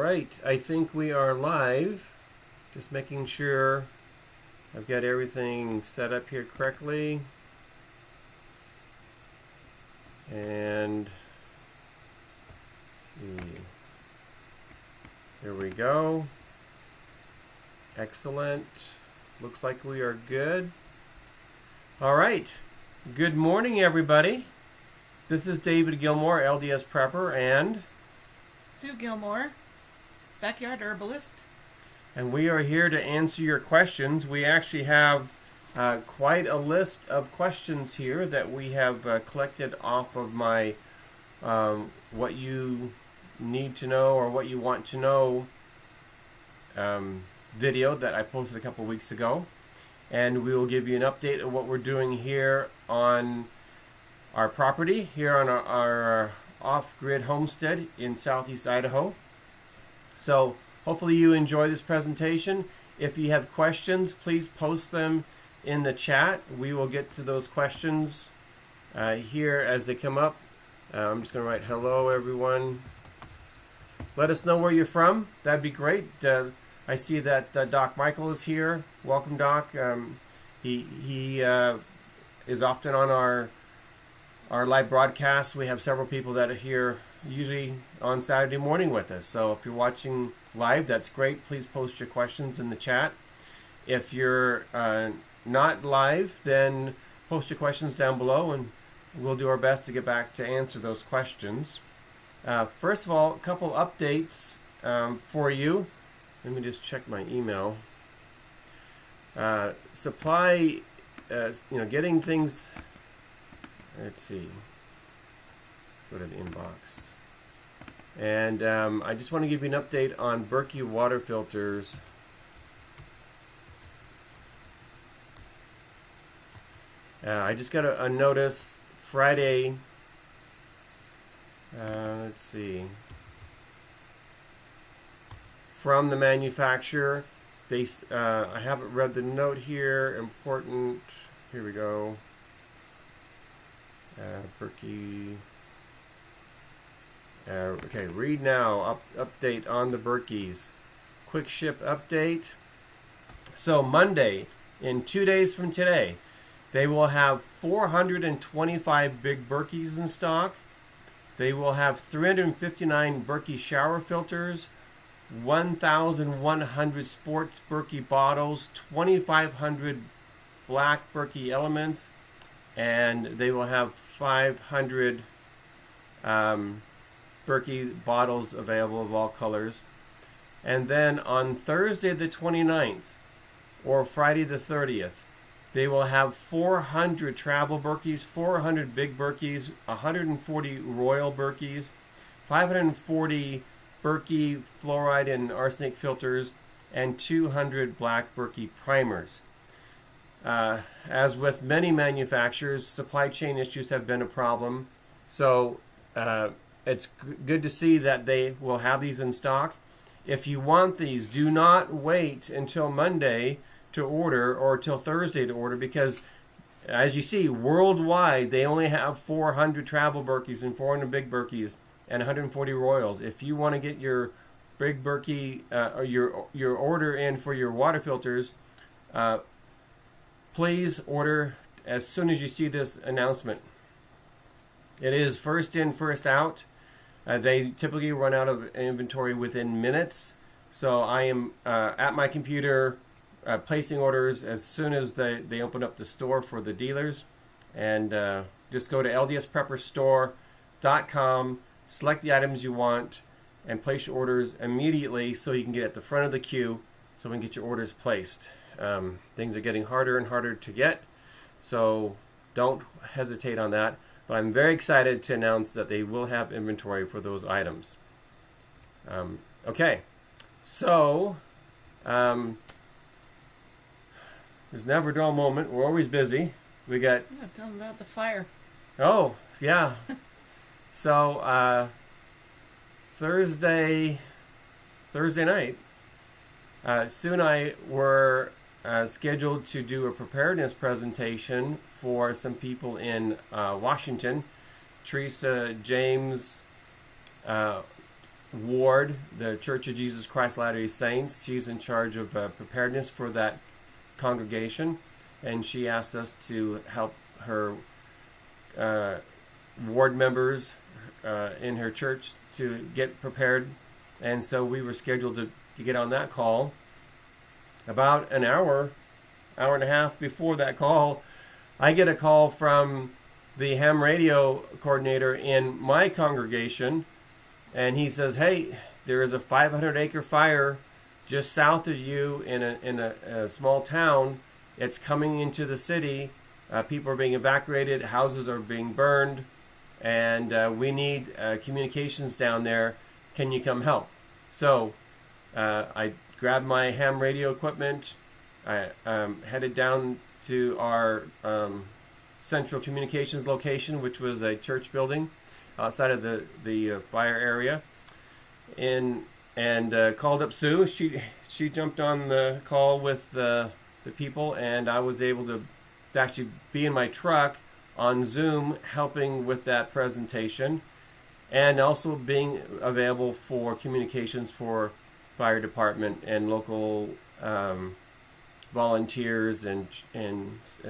right, I think we are live. Just making sure I've got everything set up here correctly. And here we go. Excellent. Looks like we are good. All right. Good morning, everybody. This is David Gilmore, LDS Prepper, and Sue Gilmore, backyard herbalist. And we are here to answer your questions. We actually have quite a list of questions here that we have collected off of my what you need to know or what you want to know video that I posted a couple weeks ago. And we will give you an update of what we're doing here on our property, here on our off-grid homestead in southeast Idaho. So hopefully you enjoy this presentation. If you have questions, please post them in the chat. We will get to those questions here as they come up. I'm just going to write hello, everyone. Let us know where you're from. That'd be great. I see that Doc Michael is here. Welcome, Doc. He is often on our live broadcasts. We have several people that are here usually on Saturday morning with us. So if you're watching live, that's great. Please post your questions in the chat. If you're not live, then post your questions down below and we'll do our best to get back to answer those questions. First of all, a couple updates for you. Let me just check my email. Supply, getting things. Let's see. Go to the inbox. And I just want to give you an update on Berkey water filters. I just got a notice Friday. Let's see. From the manufacturer. I haven't read the note here. Important. Here we go. Berkey. Okay, read now. Update on the Berkeys. Quick ship update. So Monday, in 2 days from today, they will have 425 big Berkeys in stock. They will have 359 Berkey shower filters, 1,100 sports Berkey bottles, 2,500 black Berkey elements, and they will have 500 Berkey bottles available of all colors. And then on Thursday the 29th or Friday the 30th, they will have 400 travel Berkeys, 400 big Berkeys, 140 royal Berkeys, 540 Berkey fluoride and arsenic filters, and 200 black Berkey primers. As with many manufacturers, supply chain issues have been a problem. So it's good to see that they will have these in stock. If you want these, do not wait until Monday to order or till Thursday to order, because as you see, worldwide they only have 400 travel Berkeys and 400 big Berkeys and 140 royals. If you want to get your big Berkey or your order in for your water filters, please order as soon as you see this announcement. It is first in, first out. They typically run out of inventory within minutes. So I am at my computer placing orders as soon as they open up the store for the dealers. And just go to ldsprepperstore.com, select the items you want, and place your orders immediately so you can get at the front of the queue so we can get your orders placed. Things are getting harder and harder to get, so don't hesitate on that. But I'm very excited to announce that they will have inventory for those items. Okay, so there's never a dull moment. We're always busy. We got. Yeah, tell them about the fire. Oh yeah. So Thursday night, Sue and I were scheduled to do a preparedness presentation for some people in Washington. Teresa, James, ward, the Church of Jesus Christ Latter-day Saints. She's in charge of preparedness for that congregation, and she asked us to help her ward members in her church to get prepared. And so we were scheduled to get on that call. About an hour and a half before that call, I get a call from the ham radio coordinator in my congregation, and he says, "Hey, there is a 500-acre fire just south of you in a small town. It's coming into the city. People are being evacuated. Houses are being burned, and we need communications down there. Can you come help?" So I grabbed my ham radio equipment. I headed down to our central communications location, which was a church building outside of the fire area, and called up Sue. She jumped on the call with the people, and I was able to actually be in my truck on Zoom helping with that presentation, and also being available for communications for fire department and local volunteers and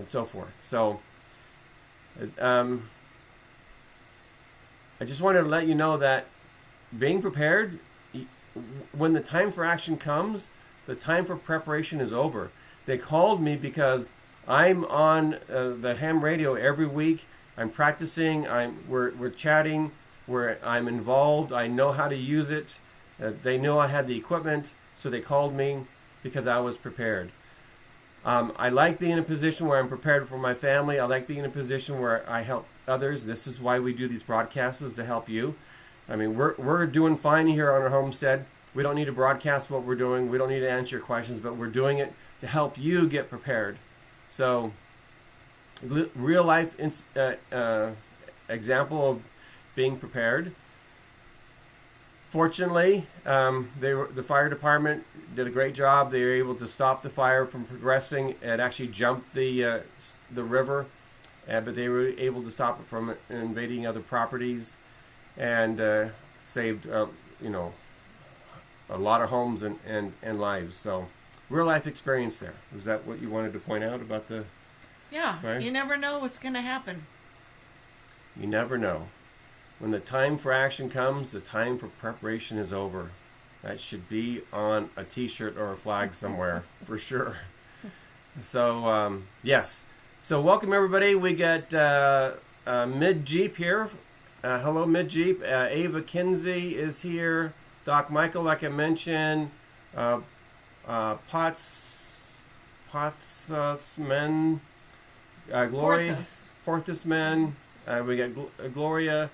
so forth. So I just wanted to let you know that being prepared, when the time for action comes, the time for preparation is over. They called me because I'm on the ham radio every week. I'm practicing. We're chatting. I'm involved. I know how to use it. They knew I had the equipment, so they called me because I was prepared. I like being in a position where I'm prepared for my family. I like being in a position where I help others. This is why we do these broadcasts, is to help you. I mean, we're doing fine here on our homestead. We don't need to broadcast what we're doing. We don't need to answer your questions, but we're doing it to help you get prepared. So, real life example of being prepared. Fortunately, the fire department did a great job. They were able to stop the fire from progressing. It actually jumped the river, but they were able to stop it from invading other properties, and saved a lot of homes and lives. So, real life experience there. Was that what you wanted to point out about the? Yeah, fire? You never know what's going to happen. You never know. When the time for action comes, the time for preparation is over. That should be on a t-shirt or a flag somewhere for sure. So, yes. So welcome everybody. We got Mid-Jeep here. Hello, Mid-Jeep. Ava Kinsey is here. Doc Michael, like I mentioned. Pothos Men. Porthos Men. We got Gloria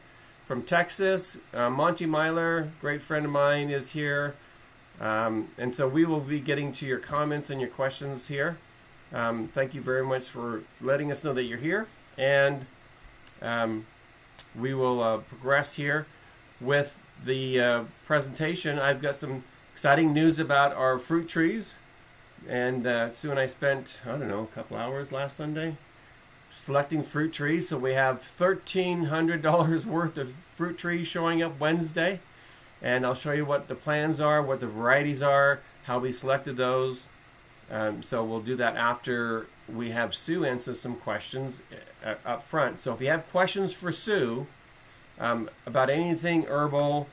from Texas. Monty Myler, great friend of mine, is here. And so we will be getting to your comments and your questions here. Thank you very much for letting us know that you're here. And we will progress here with the presentation. I've got some exciting news about our fruit trees. And Sue and I spent, a couple hours last Sunday selecting fruit trees. So we have $1,300 worth of fruit trees showing up Wednesday, and I'll show you what the plans are, what the varieties are, how we selected those. So we'll do that after we have Sue answer some questions up front. So if you have questions for Sue about anything herbal,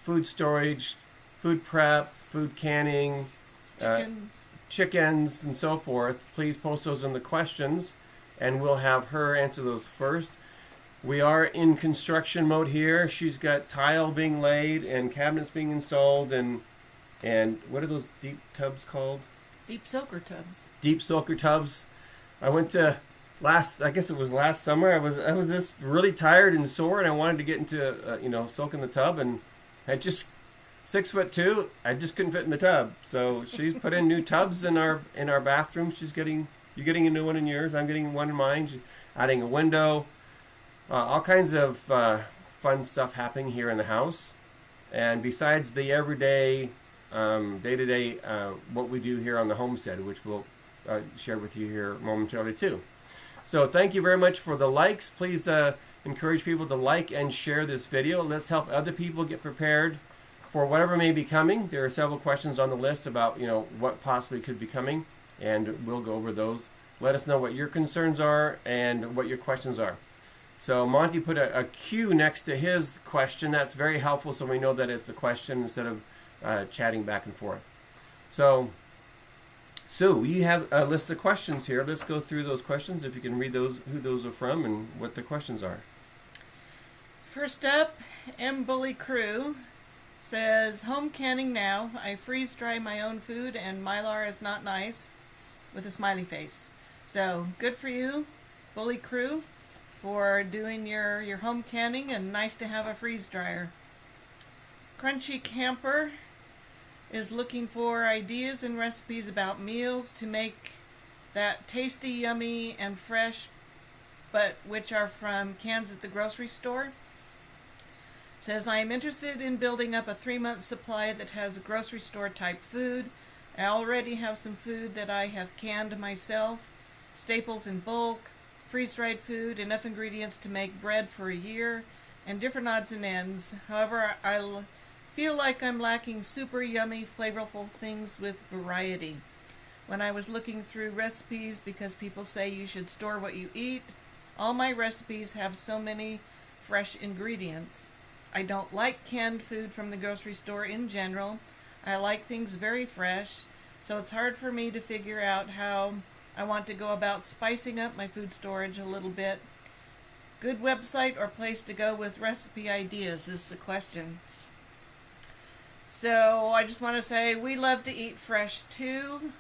food storage, food prep, food canning, chickens and so forth, please post those in the questions, and we'll have her answer those first. We are in construction mode here. She's got tile being laid and cabinets being installed, and what are those deep tubs called? Deep soaker tubs. Deep soaker tubs. I went to last summer. I was just really tired and sore, and I wanted to get into soak in the tub, and I just 6'2", I just couldn't fit in the tub. So she's put in new tubs in our bathroom. You're getting a new one in yours. I'm getting one in mine. She's adding a window. All kinds of fun stuff happening here in the house. And besides the everyday, day-to-day, what we do here on the homestead, which we'll share with you here momentarily too. So thank you very much for the likes. Please, encourage people to like and share this video. Let's help other people get prepared for whatever may be coming. There are several questions on the list about, what possibly could be coming, and we'll go over those. Let us know what your concerns are and what your questions are. So Monty put a Q next to his question. That's very helpful, so we know that it's the question instead of chatting back and forth. So Sue, you have a list of questions here. Let's go through those questions, if you can read those, who those are from and what the questions are. First up, M. Bully Crew says, home canning now. I freeze dry my own food and Mylar is not nice, with a smiley face. So good for you, Bully Crew, for doing your home canning, and nice to have a freeze dryer. Crunchy Camper is looking for ideas and recipes about meals to make that tasty, yummy, and fresh, but which are from cans at the grocery store. Says, I am interested in building up a 3-month supply that has a grocery store type food. I already have some food that I have canned myself, staples in bulk, freeze-dried food, enough ingredients to make bread for a year, and different odds and ends. However, I feel like I'm lacking super yummy, flavorful things with variety. When I was looking through recipes, because people say you should store what you eat, all my recipes have so many fresh ingredients. I don't like canned food from the grocery store in general. I like things very fresh, so it's hard for me to figure out how I want to go about spicing up my food storage a little bit. Good website or place to go with recipe ideas is the question. So I just want to say we love to eat fresh too.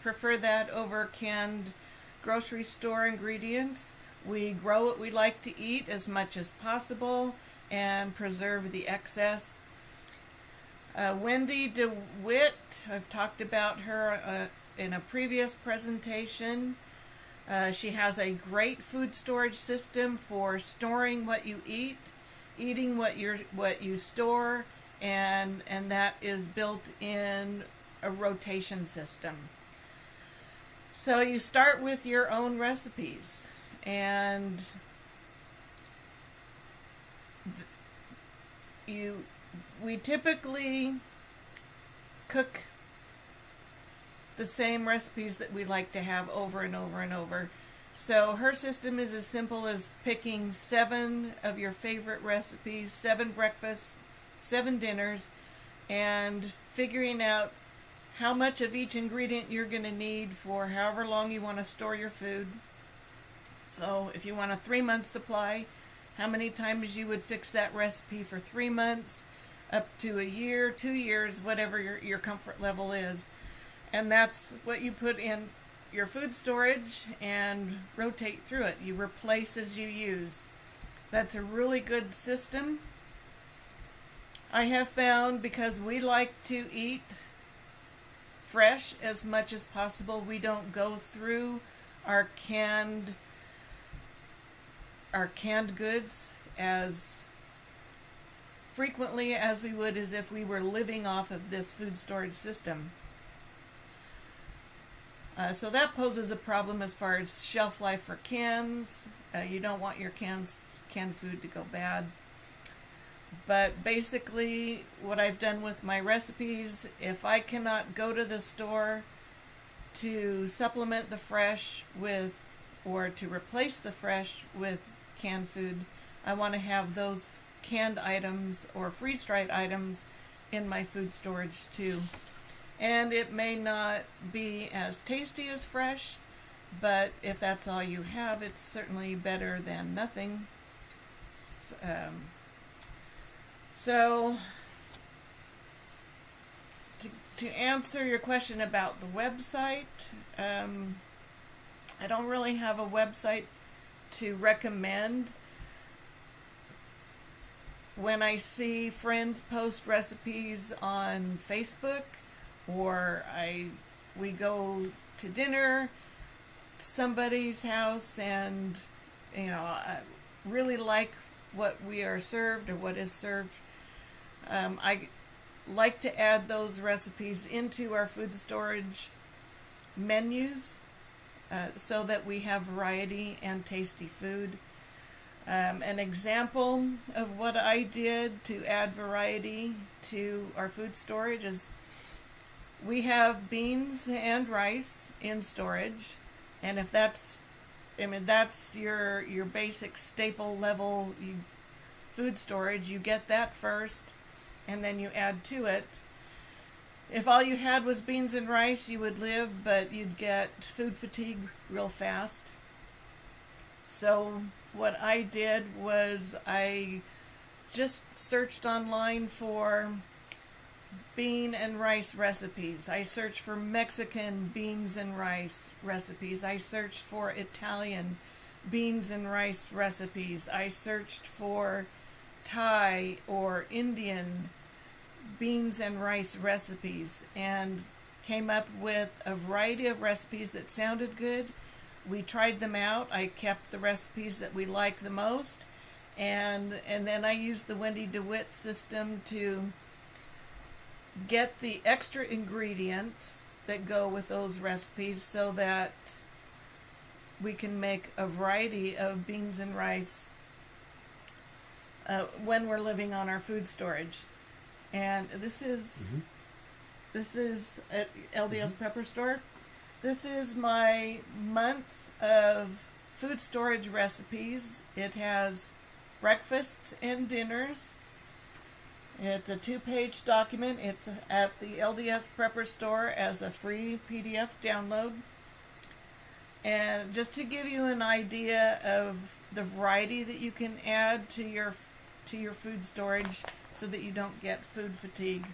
Prefer that over canned grocery store ingredients. We grow what we like to eat as much as possible and preserve the excess. Wendy DeWitt, I've talked about her in a previous presentation. She has a great food storage system for storing what you eat, eating what you store, and that is built in a rotation system. So you start with your own recipes, and we typically cook the same recipes that we like to have over and over and over. So her system is as simple as picking 7 of your favorite recipes, 7 breakfasts, 7 dinners, and figuring out how much of each ingredient you're going to need for however long you want to store your food. So if you want a 3-month supply, how many times you would fix that recipe for 3 months, up to a year, 2 years, whatever your comfort level is. And that's what you put in your food storage and rotate through it. You replace as you use. That's a really good system. I have found, because we like to eat fresh as much as possible, we don't go through our canned goods as frequently as we would as if we were living off of this food storage system. So that poses a problem as far as shelf life for cans. You don't want your canned food to go bad. But basically, what I've done with my recipes, if I cannot go to the store to supplement the fresh with, or to replace the fresh with canned food, I want to have those canned items or freeze-dried items in my food storage too. And it may not be as tasty as fresh, but if that's all you have, it's certainly better than nothing. So, to answer your question about the website, I don't really have a website to recommend. When I see friends post recipes on Facebook, or we go to dinner to somebody's house, and I really like what we are served or what is served, I like to add those recipes into our food storage menus so that we have variety and tasty food. An example of what I did to add variety to our food storage is we have beans and rice in storage, and if that's your basic staple level food storage, you get that first, and then you add to it. If all you had was beans and rice, you would live, but you'd get food fatigue real fast. So what I did was I just searched online for bean and rice recipes. I searched for Mexican beans and rice recipes. I searched for Italian beans and rice recipes. I searched for Thai or Indian beans and rice recipes and came up with a variety of recipes that sounded good. We tried them out. I kept the recipes that we like the most, and then I used the Wendy DeWitt system to get the extra ingredients that go with those recipes so that we can make a variety of beans and rice when we're living on our food storage. And this is at LDS Prepper store. This is my month of food storage recipes. It has breakfasts and dinners. It's a 2-page document. It's at the LDS Prepper store as a free PDF download. And just to give you an idea of the variety that you can add to your food storage so that you don't get food fatigue.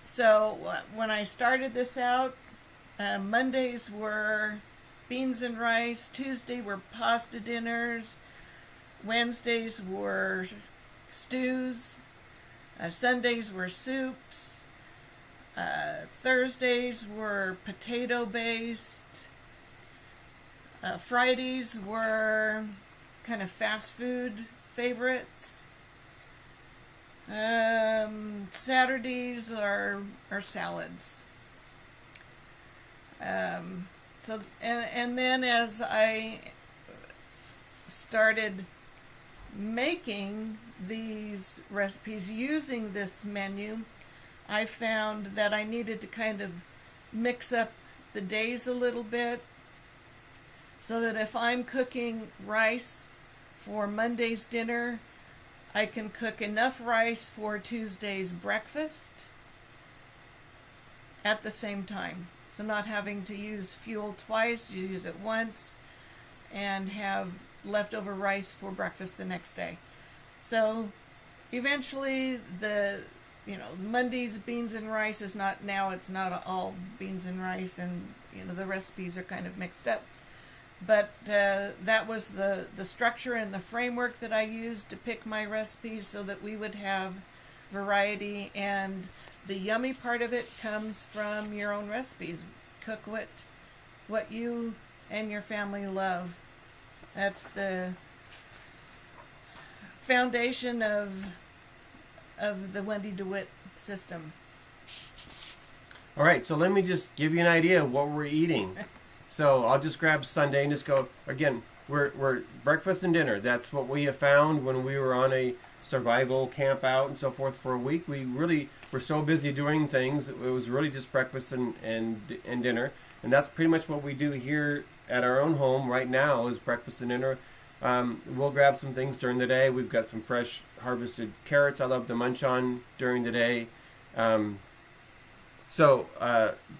So when I started this out, Mondays were beans and rice, Tuesday were pasta dinners, Wednesdays were stews, Sundays were soups, Thursdays were potato based, Fridays were kind of fast food favorites, Saturdays are salads. So then as I started making these recipes using this menu, I found that I needed to kind of mix up the days a little bit so that if I'm cooking rice for Monday's dinner, I can cook enough rice for Tuesday's breakfast at the same time. So not having to use fuel twice, you use it once and have leftover rice for breakfast the next day. So eventually Monday's beans and rice is not all beans and rice, and the recipes are kind of mixed up. But that was the structure and the framework that I used to pick my recipes so that we would have variety, and the yummy part of it comes from your own recipes. Cook what you and your family love. That's the foundation of the Wendy DeWitt system. All right, so let me just give you an idea of what we're eating. So I'll just grab Sunday and just go, again, we're breakfast and dinner. That's what we have found when we were on a survival camp out and so forth for a week. We really were so busy doing things. It was really just breakfast and dinner. And that's pretty much what we do here at our own home right now is breakfast and dinner. We'll grab some things during the day. We've got some fresh harvested carrots I love to munch on during the day. So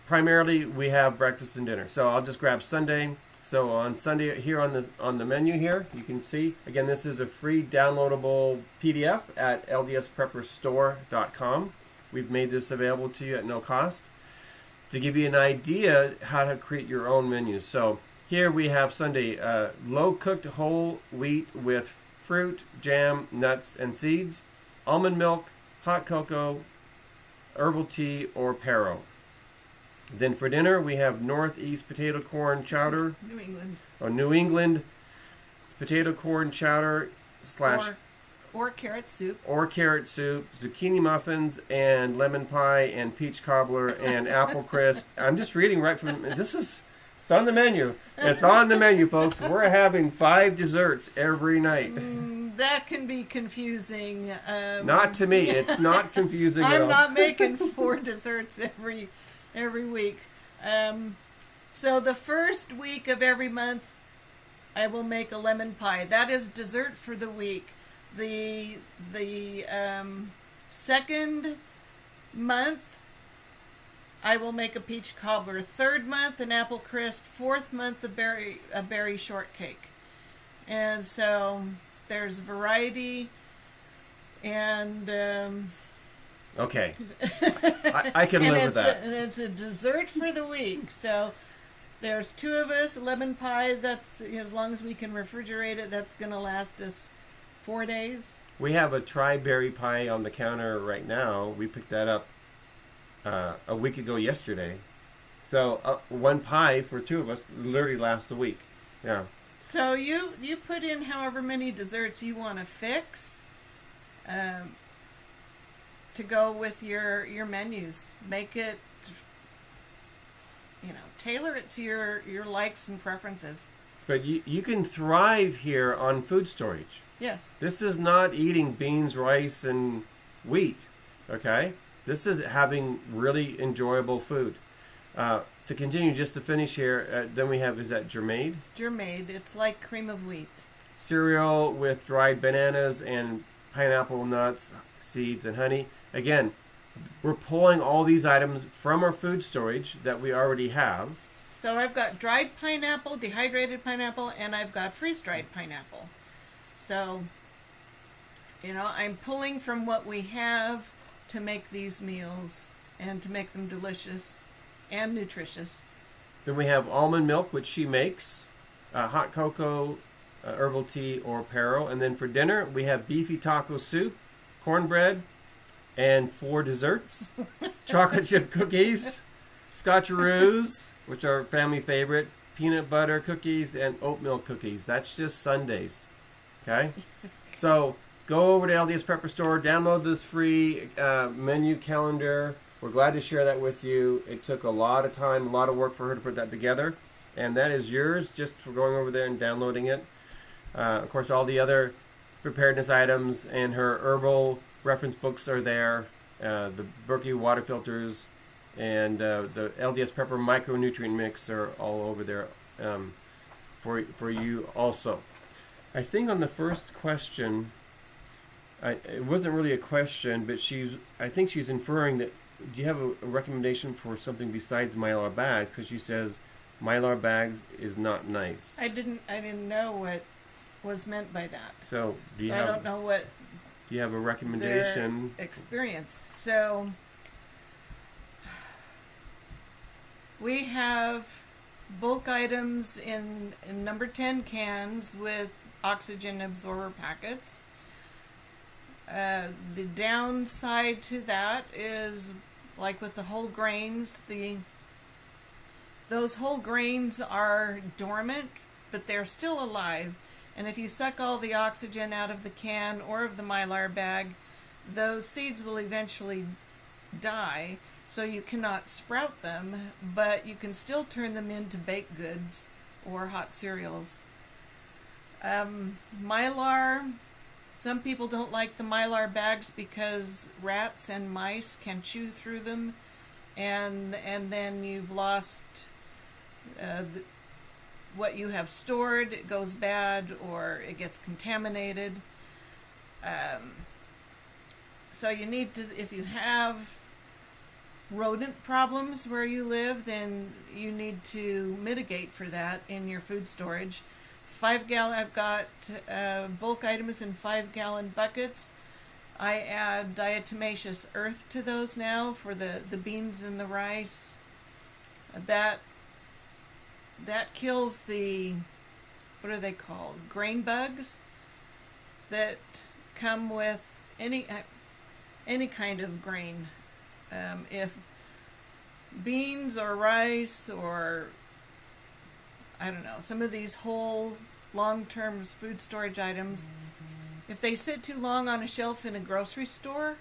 primarily we have breakfast and dinner. So I'll just grab Sunday. So on Sunday here on the menu here, you can see, again, this is a free downloadable PDF at ldsprepperstore.com. We've made this available to you at no cost to give you an idea how to create your own menus. So here we have Sunday, low cooked whole wheat with fruit, jam, nuts, and seeds, almond milk, hot cocoa, herbal tea, or Pero. Then for dinner, we have Northeast potato corn chowder. New England potato corn chowder / or carrot soup. Or carrot soup, zucchini muffins, and lemon pie, and peach cobbler, and apple crisp. I'm just reading right from, this is It's on the menu. It's on the menu, folks. We're having 5 desserts every night. That can be confusing. Not to me. It's not confusing at all. I'm not making 4 desserts every week. So the first week of every month, I will make a lemon pie. That is dessert for the week. The second month, I will make a peach cobbler. Third month, an apple crisp. Fourth month, a berry shortcake. And so there's variety. And okay, I can live with that. And it's a dessert for the week. So there's 2 of us. Lemon pie. That's as long as we can refrigerate it. That's going to last us 4 days. We have a tri-berry pie on the counter right now. We picked that up a week ago yesterday. So 1 pie for 2 of us literally lasts a week. Yeah. So you put in however many desserts you want to fix to go with your menus. Make it, tailor it to your likes and preferences. But you can thrive here on food storage. Yes. This is not eating beans, rice, and wheat, okay? This is having really enjoyable food. To continue, just to finish here, then we have, is that germade? Germade. It's like cream of wheat. Cereal with dried bananas and pineapple nuts, seeds, and honey. Again, we're pulling all these items from our food storage that we already have. So I've got dried pineapple, dehydrated pineapple, and I've got freeze-dried pineapple. So, I'm pulling from what we have to make these meals and to make them delicious and nutritious. Then we have almond milk, which she makes, hot cocoa, herbal tea, or Pero. And then for dinner, we have beefy taco soup, cornbread, and 4 desserts, chocolate chip cookies, scotcheroos, which are family favorite, peanut butter cookies, and oatmeal cookies. That's just Sundays. Okay? So go over to LDS Prepper Store, download this free menu calendar. We're glad to share that with you. It took a lot of time, a lot of work for her to put that together. And that is yours just for going over there and downloading it. Of course, all the other preparedness items and her herbal reference books are there. The Berkey water filters and the LDS Prepper micronutrient mix are all over there for you also. I think on the first question, it wasn't really a question, but I think she's inferring that, do you have a recommendation for something besides Mylar bags? Because she says Mylar bags is not nice. I didn't know what was meant by that. So I don't know what. Do you have a recommendation? Their experience. So we have bulk items in number 10 cans with oxygen absorber packets. The downside to that is, like with the whole grains, those whole grains are dormant, but they're still alive. And if you suck all the oxygen out of the can or of the Mylar bag, those seeds will eventually die, so you cannot sprout them, but you can still turn them into baked goods or hot cereals. Mylar, some people don't like the Mylar bags because rats and mice can chew through them, and then you've lost what you have stored. It goes bad or it gets contaminated. So you need to, if you have rodent problems where you live, then you need to mitigate for that in your food storage. 5-gallon, I've got bulk items in 5-gallon buckets. I add diatomaceous earth to those now for the beans and the rice. That kills the, what are they called? Grain bugs that come with any kind of grain. If beans or rice or, I don't know, some of these whole long-term food storage items, if they sit too long on a shelf in a grocery store,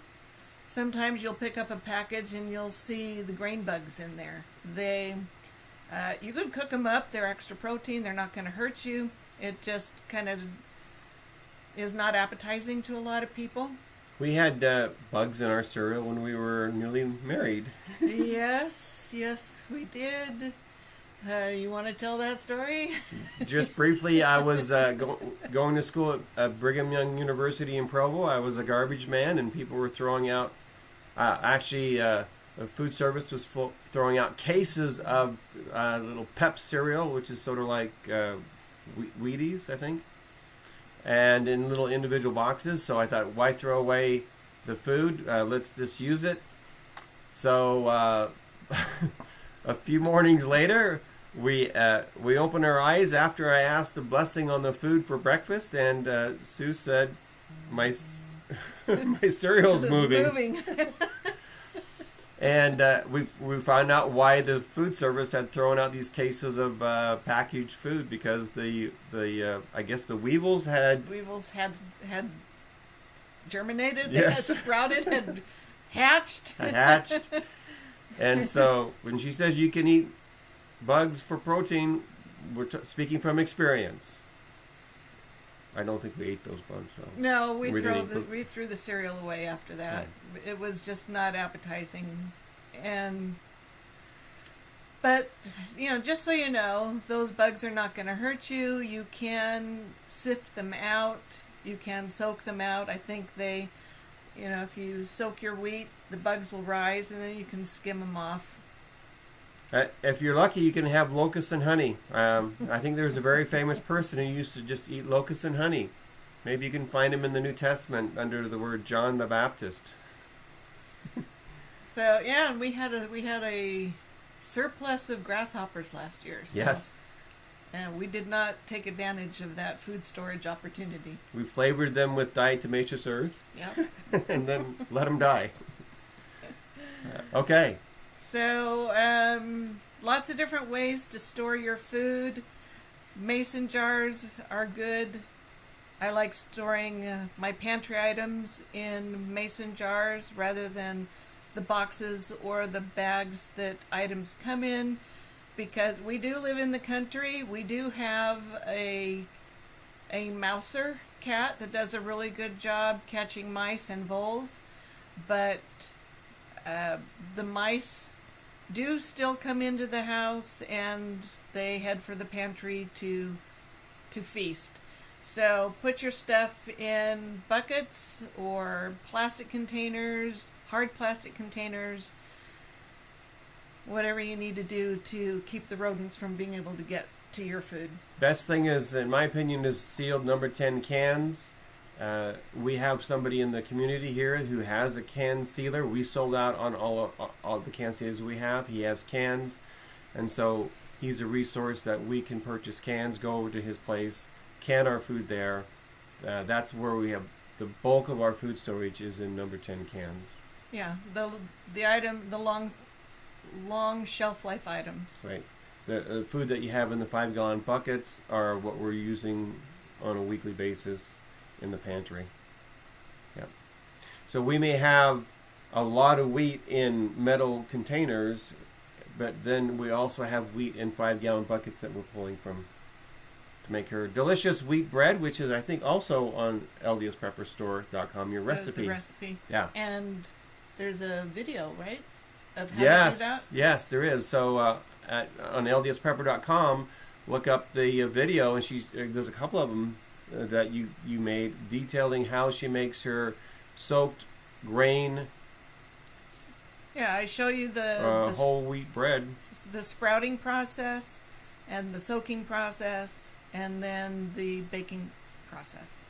sometimes you'll pick up a package and you'll see the grain bugs in there. You could cook them up. They're extra protein. They're not going to hurt you. It just kind of is not appetizing to a lot of people. We had bugs in our cereal when we were newly married. Yes, we did. You want to tell that story? Just briefly, I was going to school at Brigham Young University in Provo. I was a garbage man, and people were throwing out, the food service was throwing out cases of little Pep cereal, which is sort of like Wheaties, I think, and in little individual boxes. So I thought, why throw away the food? Let's just use it. So a few mornings later, we opened our eyes after I asked a blessing on the food for breakfast, and Sue said, "My my cereal's moving." And we found out why the food service had thrown out these cases of packaged food, because the I guess the weevils had germinated, yes. They had sprouted, had hatched. And so when she says you can eat bugs for protein, we're speaking from experience. I don't think we ate those bugs. So no, we threw the cereal away after that. Yeah. It was just not appetizing, but just so you know, those bugs are not going to hurt you. You can sift them out. You can soak them out. I think they, if you soak your wheat, the bugs will rise, and then you can skim them off. If you're lucky, you can have locusts and honey. I think there's a very famous person who used to just eat locusts and honey. Maybe you can find him in the New Testament under the word John the Baptist. So yeah, we had a surplus of grasshoppers last year. So, yes. And we did not take advantage of that food storage opportunity. We flavored them with diatomaceous earth. Yep. And then let them die. Okay. So, lots of different ways to store your food. Mason jars are good. I like storing my pantry items in mason jars rather than the boxes or the bags that items come in, because we do live in the country. We do have a mouser cat that does a really good job catching mice and voles, but the mice do still come into the house, and they head for the pantry to feast. So put your stuff in buckets or plastic containers, hard plastic containers, whatever you need to do to keep the rodents from being able to get to your food. Best thing is, in my opinion, is sealed number 10 cans. We have somebody in the community here who has a can sealer. We sold out on all the can sealers we have. He has cans, and so he's a resource that we can purchase cans, go over to his place, can our food there. That's where we have the bulk of our food storage is in number 10 cans. Yeah, the long shelf life items. Right. The food that you have in the 5-gallon buckets are what we're using on a weekly basis in the pantry. Yep. So we may have a lot of wheat in metal containers, but then we also have wheat in 5-gallon buckets that we're pulling from to make her delicious wheat bread, which is, I think, also on LDSPrepperStore.com, your recipe. The recipe. Yeah. And there's a video, right, of how to do that? Yes, there is. So on LDSPrepper.com, look up the video, and there's a couple of them that you made detailing how she makes her soaked grain. Yeah, I show you the whole wheat bread, the sprouting process, and the soaking process, and then the baking process.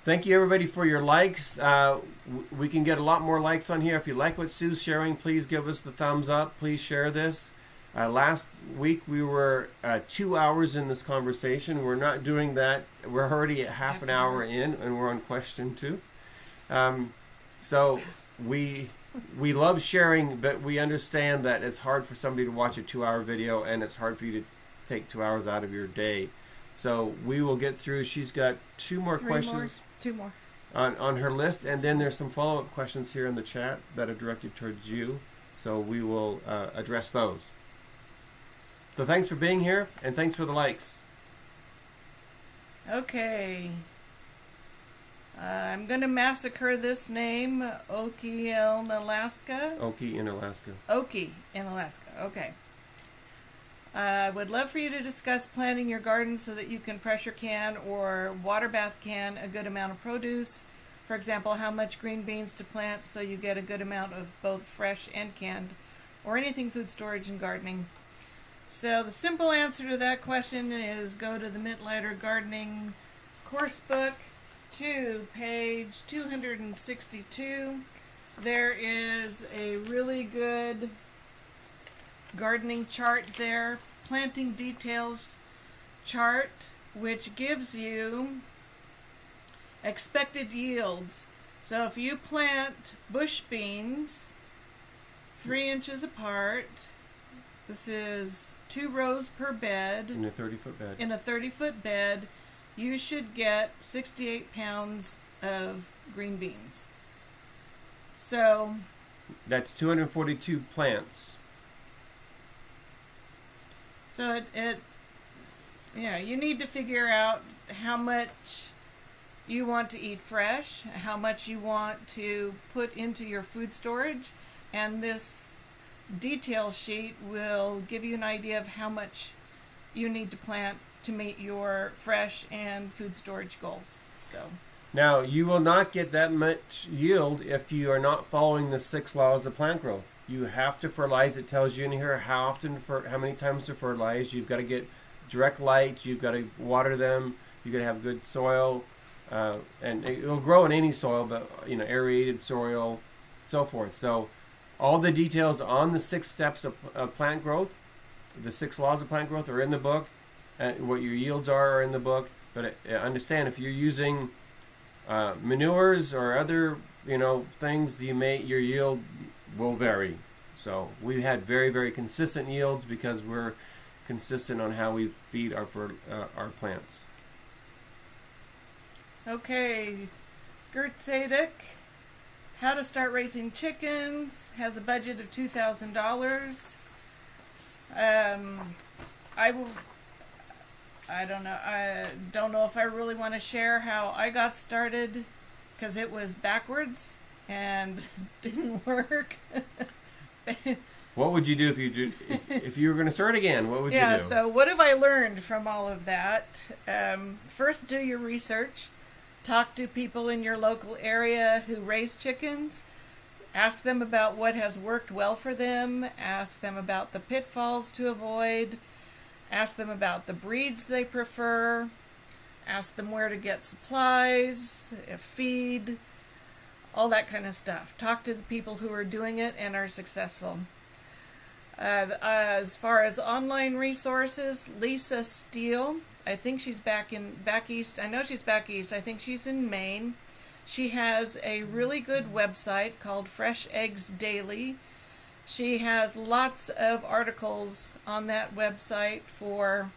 Thank you, everybody, for your likes. We can get a lot more likes on here. If you like what Sue's sharing, please give us the thumbs up. Please share this. Last week we were 2 hours in this conversation. We're not doing that. We're already at half an hour in, and we're on question 2. So we love sharing, but we understand that it's hard for somebody to watch a 2-hour video, and it's hard for you to take 2 hours out of your day. So we will get through. She's got 2 more questions. 2 more. On her list, and then there's some follow-up questions here in the chat that are directed towards you. So we will address those. So thanks for being here, and thanks for the likes. Okay. I'm going to massacre this name, Okie in Alaska. Okie in Alaska. Okie in Alaska. Okay. I would love for you to discuss planting your garden so that you can pressure can or water bath can a good amount of produce. For example, how much green beans to plant so you get a good amount of both fresh and canned, or anything food storage and gardening. So the simple answer to that question is go to the Mitlighter Gardening course book to page 262. There is a really good gardening chart there, planting details chart, which gives you expected yields. So if you plant bush beans 3 inches apart, this is 2 rows per bed. In a 30-foot bed. In a 30-foot bed, you should get 68 pounds of green beans. So that's 242 plants. So you need to figure out how much you want to eat fresh, how much you want to put into your food storage, and this detail sheet will give you an idea of how much you need to plant to meet your fresh and food storage goals. So now, you will not get that much yield if you are not following the 6 laws of plant growth. You have to fertilize. It tells you in here how often, how many times to fertilize. You've got to get direct light. You've got to water them. You've got to have good soil, and it will grow in any soil, but aerated soil, so forth. So, all the details on the 6 steps of plant growth, the 6 laws of plant growth, are in the book. What your yields are in the book. But understand, if you're using manures or other things, your yield will vary. So we've had very, very consistent yields because we're consistent on how we feed our plants. Okay, Gert Sadek, how to start raising chickens, has a budget of $2,000. I don't know if I really want to share how I got started, because it was backwards and didn't work. What would you do if you were going to start again? What would you do? Yeah, so what have I learned from all of that? First, do your research. Talk to people in your local area who raise chickens. Ask them about what has worked well for them. Ask them about the pitfalls to avoid. Ask them about the breeds they prefer. Ask them where to get supplies, feed, all that kind of stuff. Talk to the people who are doing it and are successful. As far as online resources, Lisa Steele, I think she's back east. I know she's back east. I think she's in Maine. She has a really good website called Fresh Eggs Daily. She has lots of articles on that website for,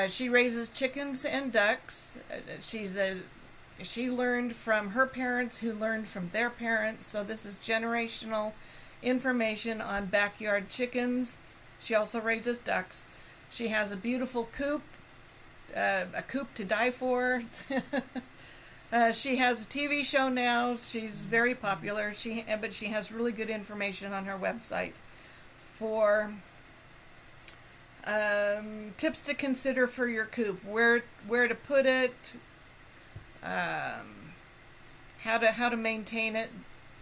she raises chickens and ducks. She learned from her parents who learned from their parents, so this is generational information on backyard chickens. She also raises ducks. She has a beautiful coop, a coop to die for. She has a TV show now. She's very popular. But she has really good information on her website for tips to consider for your coop, where to put it, how to maintain it,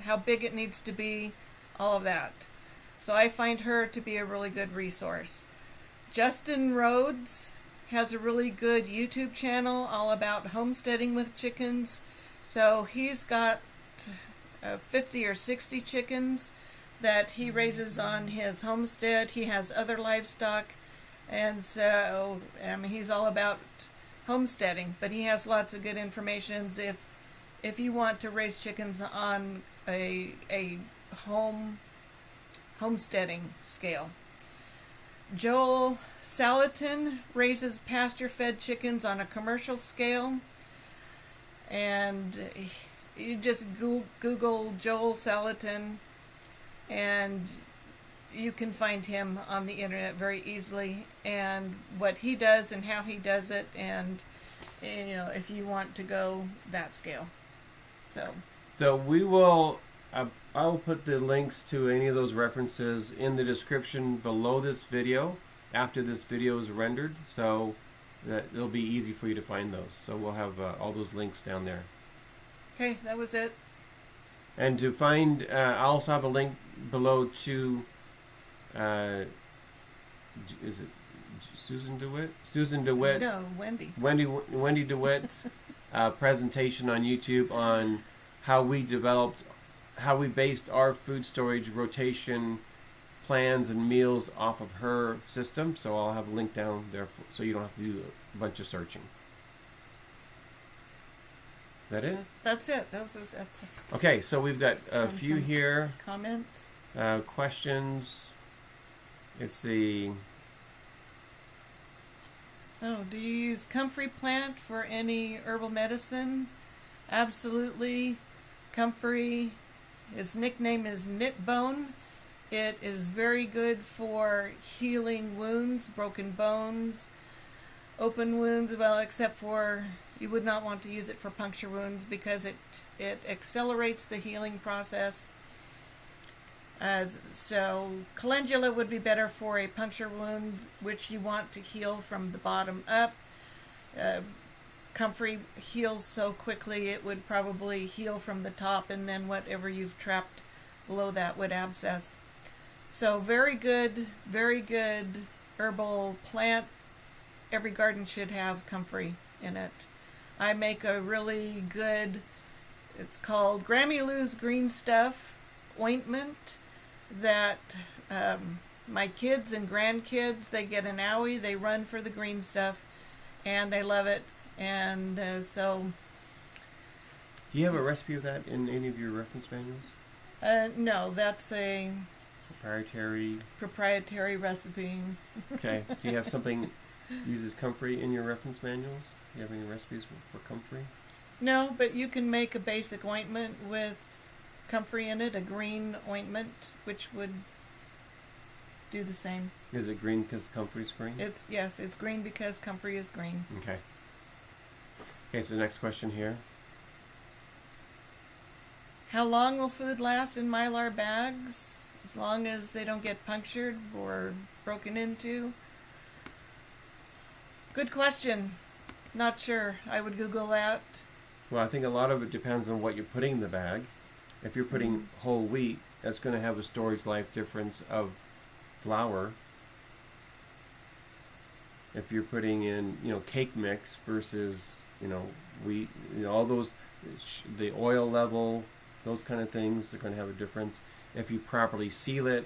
how big it needs to be, all of that. So I find her to be a really good resource. Justin Rhodes has a really good YouTube channel all about homesteading with chickens. So he's got 50 or 60 chickens that he raises on his homestead. He has other livestock, and so he's all about homesteading, but he has lots of good information if you want to raise chickens on a homesteading scale. Joel Sallatin raises pasture-fed chickens on a commercial scale, and you just Google Joel Sallatin, and you can find him on the internet very easily, and what he does and how he does it, and if you want to go that scale. So we will. I will put the links to any of those references in the description below this video after this video is rendered, so that it'll be easy for you to find those. So we'll have all those links down there. Okay, that was it. And to find, I also have a link below to, is it Susan DeWitt? Susan DeWitt. No, Wendy. Wendy DeWitt's presentation on YouTube on how we based our food storage rotation plans and meals off of her system. So I'll have a link down there so you don't have to do a bunch of searching. Is that it? That's it. Okay, so we've got a few here. Comments? Questions. Let's see. Oh, do you use comfrey plant for any herbal medicine? Absolutely. Comfrey, its nickname is knit bone. It is very good for healing wounds, broken bones, open wounds, well, except for you would not want to use it for puncture wounds because it accelerates the healing process. So calendula would be better for a puncture wound, which you want to heal from the bottom up. Comfrey heals so quickly it would probably heal from the top, and then whatever you've trapped below that would abscess. So very good herbal plant. Every garden should have comfrey in it. I make a really good, it's called Grammy Lou's Green Stuff ointment that my kids and grandkids, they get an owie, they run for the green stuff, and they love it. And so... Do you have a recipe of that in any of your reference manuals? No, that's a... Proprietary recipe. Okay. Do you have something uses comfrey in your reference manuals? Do you have any recipes for comfrey? No, but you can make a basic ointment with comfrey in it, a green ointment, which would do the same. Is it green because comfrey's green? Yes, it's green because comfrey is green. Okay. Okay, so the next question here. How long will food last in Mylar bags? As long as they don't get punctured or broken into? Good question. Not sure. I would Google that. Well, I think a lot of it depends on what you're putting in the bag. If you're putting whole wheat, that's going to have a storage life difference of flour. If you're putting in, cake mix versus, wheat, all those, the oil level, those kind of things are going to have a difference. If you properly seal it,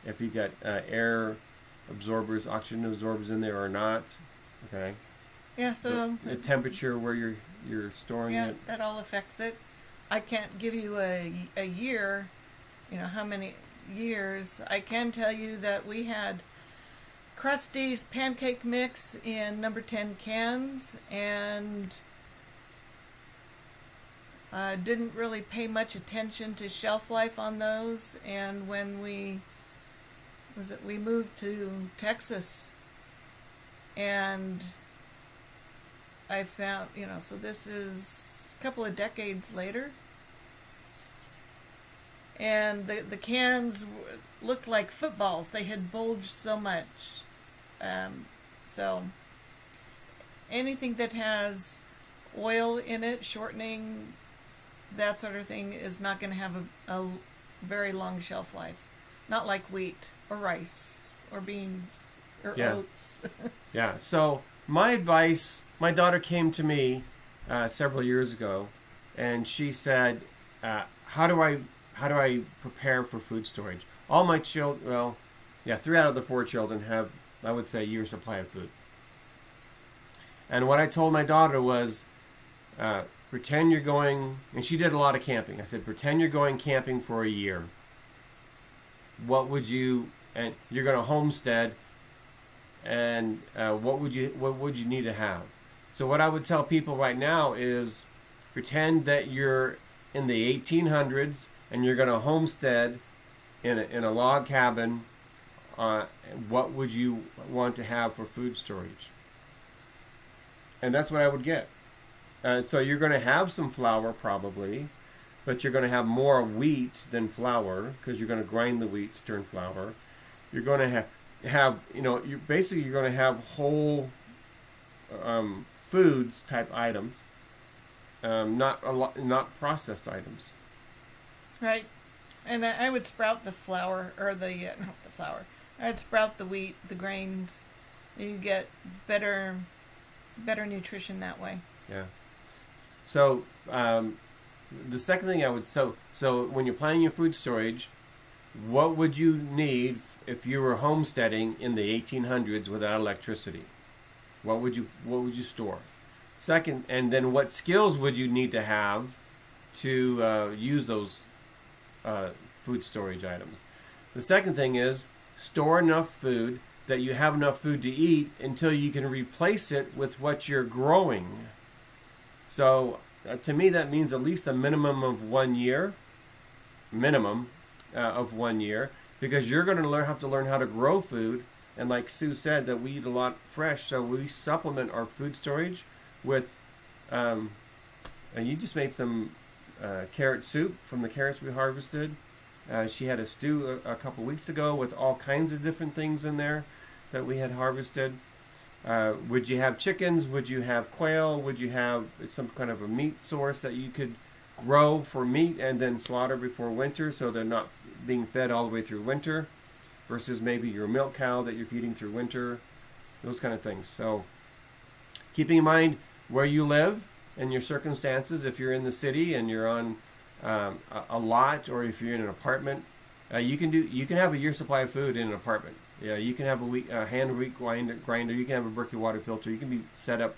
if you got air absorbers, oxygen absorbers in there or not, okay. Yeah, so the temperature where you're storing it. Yeah, that all affects it. I can't give you a year, how many years. I can tell you that we had Krusty's pancake mix in number 10 cans, and didn't really pay much attention to shelf life on those. And when we moved to Texas, and I found, so this is a couple of decades later, and the cans looked like footballs. They had bulged so much. So anything that has oil in it, shortening, that sort of thing, is not going to have a very long shelf life. Not like wheat or rice or beans or oats. Yeah. So my advice, my daughter came to me several years ago, and she said, how do I prepare for food storage? All my children, 3 out of the 4 children have, I would say, a year's supply of food. And what I told my daughter was, pretend you're going, and she did a lot of camping. I said, pretend you're going camping for a year. What would you, and you're going to homestead, and what would you need to have? So what I would tell people right now is, pretend that you're in the 1800s and you're going to homestead in a log cabin what would you want to have for food storage. And that's what I would get. So you're going to have some flour probably, but you're going to have more wheat than flour because you're going to grind the wheat to turn flour. You're going to have you're going to have whole foods type items, not processed items. Right. And I would sprout the flour, or not the flour. I'd sprout the wheat, the grains. You get better nutrition that way. Yeah. So the second thing I would so when you're planning your food storage, what would you need if you were homesteading in the 1800s without electricity? What would you store? Second, and then what skills would you need to have to use those food storage items? The second thing is store enough food that you have enough food to eat until you can replace it with what you're growing. So to me, that means at least a minimum of 1 year. Because you're going to have to learn how to grow food. And like Sue said, that we eat a lot fresh, so we supplement our food storage with, and you just made some carrot soup from the carrots we harvested. She had a stew a couple weeks ago with all kinds of different things in there that we had harvested. Would you have chickens? Would you have quail? Would you have some kind of a meat source that you could grow for meat and then slaughter before winter so they're not being fed all the way through winter versus maybe your milk cow that you're feeding through winter, those kind of things. So keeping in mind where you live and your circumstances, if you're in the city and you're on a lot, or if you're in an apartment, you can have a year's supply of food in an apartment. Yeah, you can have a hand wheat grinder. You can have a Berkey water filter. You can be set up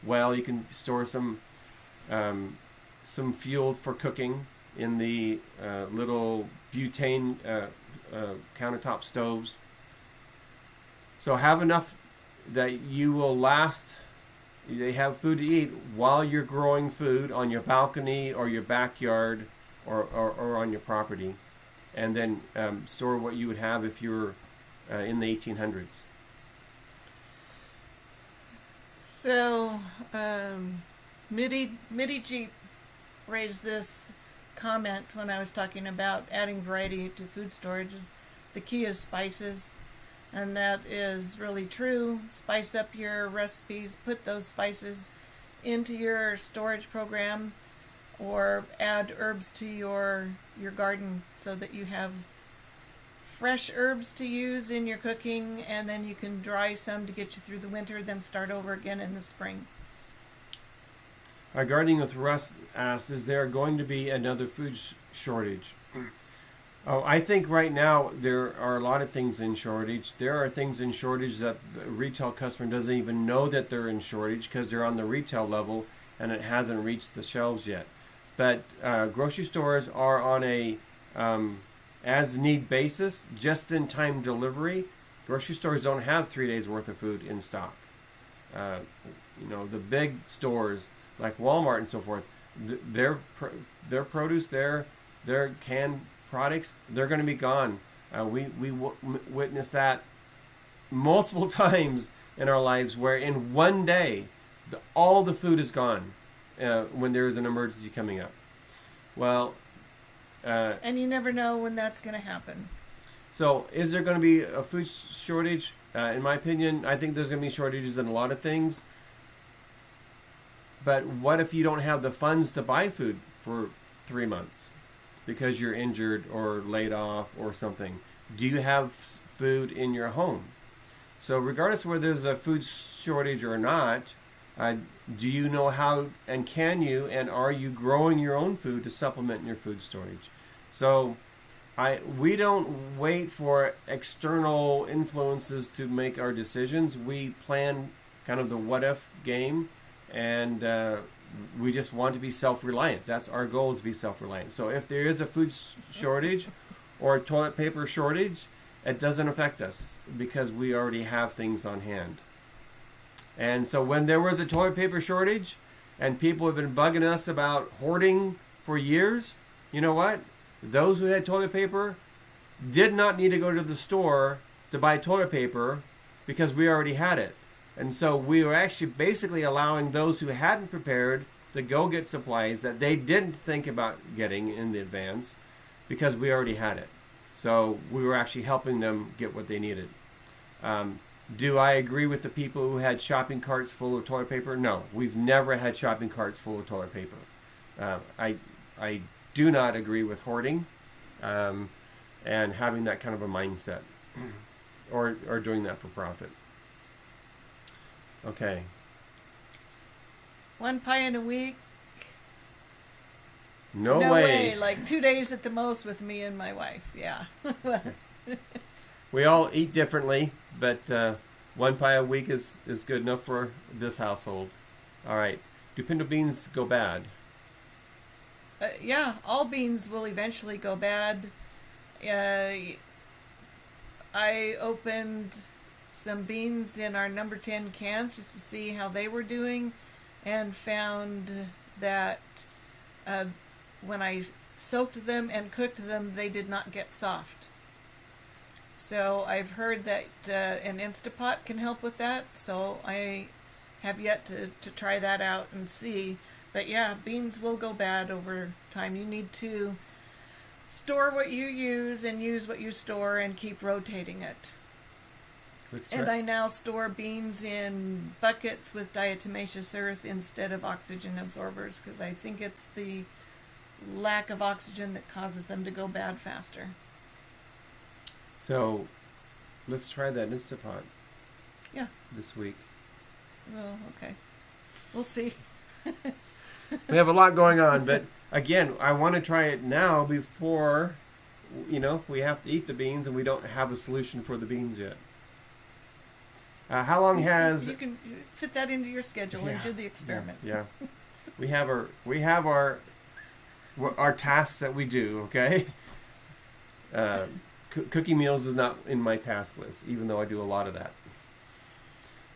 well. You can store some fuel for cooking in the little butane countertop stoves. So have enough that you will last. They have food to eat while you're growing food on your balcony or your backyard or on your property, and then store what you would have if you were in the 1800s. So, Mitty Jeep raised this comment when I was talking about adding variety to food storage. The key is spices, and that is really true. Spice up your recipes, put those spices into your storage program, or add herbs to your garden so that you have fresh herbs to use in your cooking, and then you can dry some to get you through the winter, then start over again in the spring. Gardening with Russ asked, is there going to be another food shortage? Oh, I think right now there are a lot of things in shortage. There are things in shortage that the retail customer doesn't even know that they're in shortage because they're on the retail level and it hasn't reached the shelves yet. But grocery stores are on a as-need basis, just-in-time delivery. Grocery stores don't have 3 days worth of food in stock. The big stores like Walmart and so forth, their produce, their canned products, they're going to be gone. We witnessed that multiple times in our lives, where in one day all the food is gone when there is an emergency coming up. Well, and you never know when that's going to happen. So is there going to be a food shortage? In my opinion, I think there's going to be shortages in a lot of things. But what if you don't have the funds to buy food for 3 months because you're injured or laid off or something? Do you have food in your home? So regardless of whether there's a food shortage or not, do you know how, and can you, and are you growing your own food to supplement your food storage? So we don't wait for external influences to make our decisions. We plan kind of the what-if game, and we just want to be self-reliant. That's our goal, is to be self-reliant. So if there is a food shortage or a toilet paper shortage, it doesn't affect us because we already have things on hand. And so when there was a toilet paper shortage and people have been bugging us about hoarding for years, you know what? Those who had toilet paper did not need to go to the store to buy toilet paper because we already had it. And so we were actually basically allowing those who hadn't prepared to go get supplies that they didn't think about getting in the advance because we already had it. So we were actually helping them get what they needed. Do I agree with the people who had shopping carts full of toilet paper? No, we've never had shopping carts full of toilet paper. I do not agree with hoarding and having that kind of a mindset or doing that for profit. Okay. One pie in a week? No way. Like 2 days at the most with me and my wife. Yeah. We all eat differently, but one pie a week is good enough for this household. All right. Do pinto beans go bad? Yeah, all beans will eventually go bad. I opened some beans in our number 10 cans just to see how they were doing, and found that when I soaked them and cooked them, they did not get soft. So I've heard that an Instapot can help with that, so I have yet to try that out and see. But yeah, beans will go bad over time. You need to store what you use and use what you store and keep rotating it. And I now store beans in buckets with diatomaceous earth instead of oxygen absorbers, because I think it's the lack of oxygen that causes them to go bad faster. So let's try that Instapot. Yeah. This week. Well, okay. We'll see. We have a lot going on, but again, I want to try it now before, we have to eat the beans and we don't have a solution for the beans yet. How long has... You can fit that into your schedule and do the experiment. Yeah. We have our tasks that we do, okay? Cooking meals is not in my task list, even though I do a lot of that.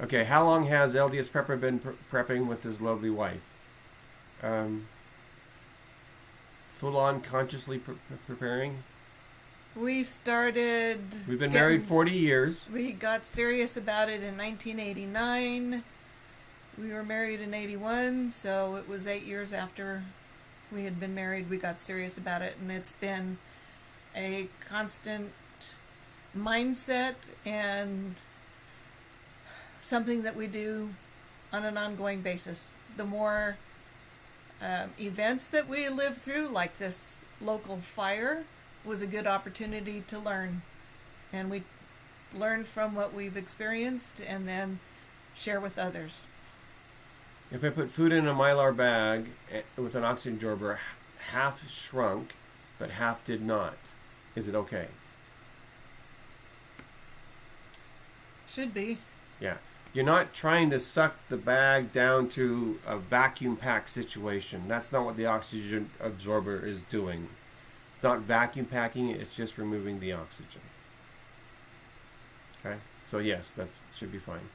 Okay, how long has LDS Prepper been prepping with his lovely wife? Full-on consciously preparing? We started... We've been married 40 years. We got serious about it in 1989. We were married in 81, so it was 8 years after we had been married we got serious about it, and it's been a constant mindset and something that we do on an ongoing basis. The more events that we live through, like this local fire, was a good opportunity to learn. And we learn from what we've experienced and then share with others. If I put food in a Mylar bag with an oxygen absorber, half shrunk, but half did not, is it okay? Should be. Yeah. You're not trying to suck the bag down to a vacuum pack situation. That's not what the oxygen absorber is doing. It's not vacuum packing it, it's just removing the oxygen. Okay? So yes, that should be fine.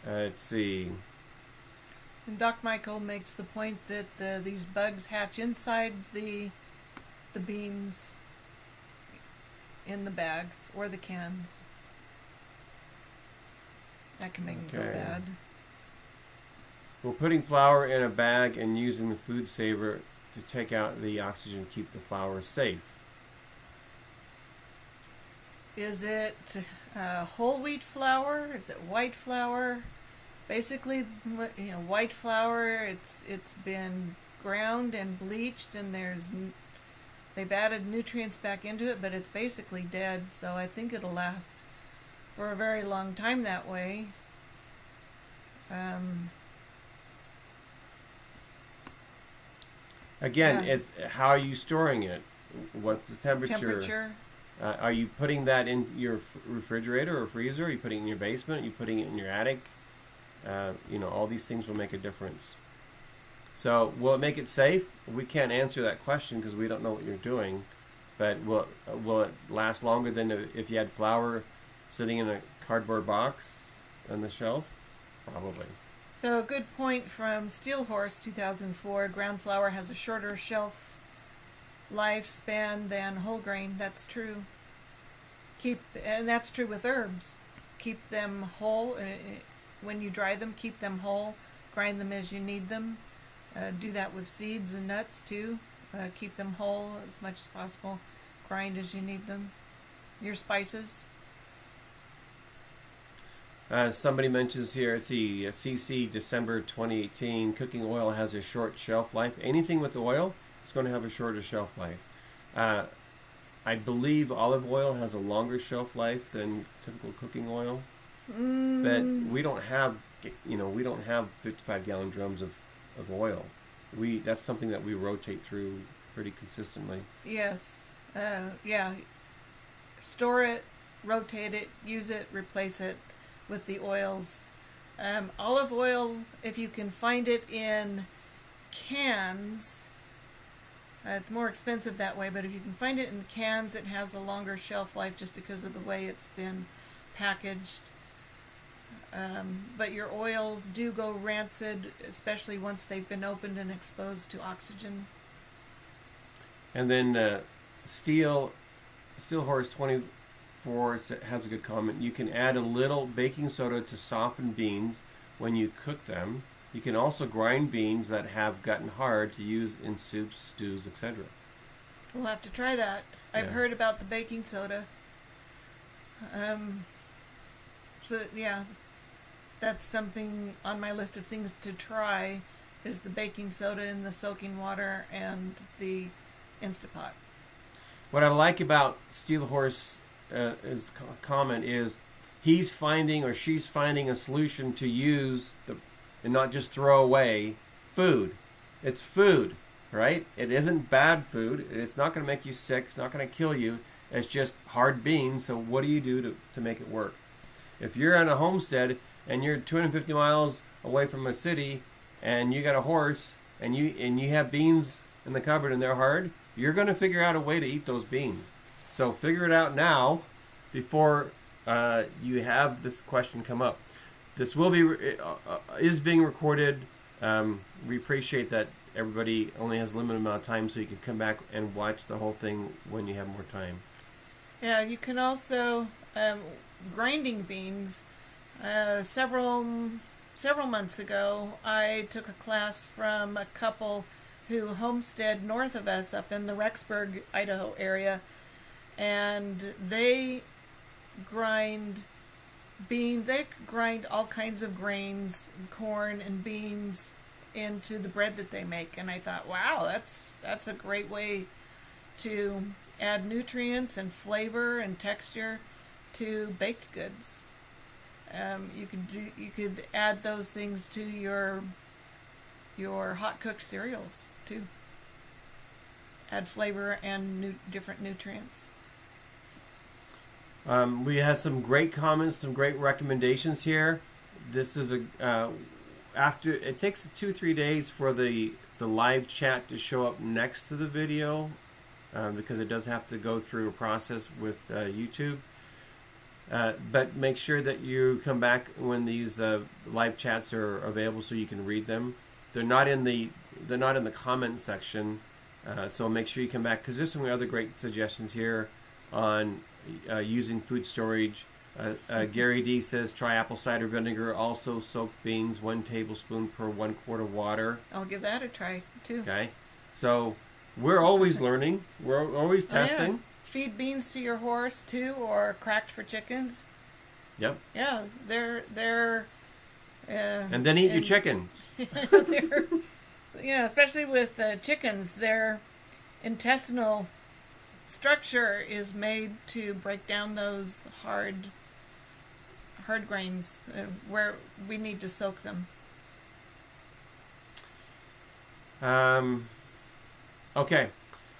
Let's see. And Doc Michael makes the point that these bugs hatch inside the beans in the bags or the cans. That can make them go bad. We're putting flour in a bag and using the food saver to take out the oxygen, keep the flour safe. Is it whole wheat flour? Is it white flour? Basically, white flour. It's been ground and bleached, and they've added nutrients back into it, but it's basically dead. So I think it'll last for a very long time that way. Again, it's how are you storing it? What's the temperature? Are you putting that in your refrigerator or freezer? Are you putting it in your basement? Are you putting it in your attic? All these things will make a difference. So will it make it safe? We can't answer that question because we don't know what you're doing. But will it last longer than if you had flour sitting in a cardboard box on the shelf? Probably. So a good point from Steele 2004. Ground flour has a shorter shelf lifespan than whole grain. That's true. And that's true with herbs. Keep them whole. When you dry them, keep them whole. Grind them as you need them. Do that with seeds and nuts too. Keep them whole as much as possible. Grind as you need them. Your spices. Somebody mentions here, let's see, CC December 2018, cooking oil has a short shelf life. Anything with oil is going to have a shorter shelf life. I believe olive oil has a longer shelf life than typical cooking oil. But we don't have, we don't have 55-gallon drums of oil. That's something that we rotate through pretty consistently. Yes. Yeah. Store it, rotate it, use it, replace it with the oils. Olive oil, if you can find it in cans, it's more expensive that way, but if you can find it in cans, it has a longer shelf life just because of the way it's been packaged. But your oils do go rancid, especially once they've been opened and exposed to oxygen. And then Steele Horse 24 has a good comment. You can add a little baking soda to soften beans when you cook them. You can also grind beans that have gotten hard to use in soups, stews, etc. We'll have to try that. I've heard about the baking soda. That's something on my list of things to try, is the baking soda in the soaking water and the Instapot. What I like about Steele Horse his comment is he's finding or she's finding a solution to use and not just throw away food. It's food, right? It isn't bad food. It's not going to make you sick. It's not going to kill you. It's just hard beans. So what do you do to make it work? If you're on a homestead and you're 250 miles away from a city and you got a horse and you have beans in the cupboard and they're hard, you're going to figure out a way to eat those beans. So figure it out now before you have this question come up. This will be is being recorded. We appreciate that everybody only has a limited amount of time, so you can come back and watch the whole thing when you have more time. Yeah, you can also grinding beans. Several months ago, I took a class from a couple who homestead north of us up in the Rexburg, Idaho area, and they grind all kinds of grains, corn and beans, into the bread that they make. And I thought, wow, that's a great way to add nutrients and flavor and texture to baked goods. You could add those things to your hot cooked cereals too. Add flavor and different nutrients. We have some great comments, some great recommendations here. This is after it takes 2-3 days for the live chat to show up next to the video, because it does have to go through a process with YouTube. But make sure that you come back when these live chats are available so you can read them. They're not in the comment section, so make sure you come back, because there's some other great suggestions here on using food storage. Gary D says try apple cider vinegar. Also soak beans 1 tablespoon per 1 quart of water. I'll give that a try too. Okay, so we're always learning. We're always testing. Yeah. Feed beans to your horse too, or cracked for chickens. Yep. Yeah, they're. And then eat your chickens. Especially with chickens, their intestinal structure is made to break down those hard grains where we need to soak them. Okay,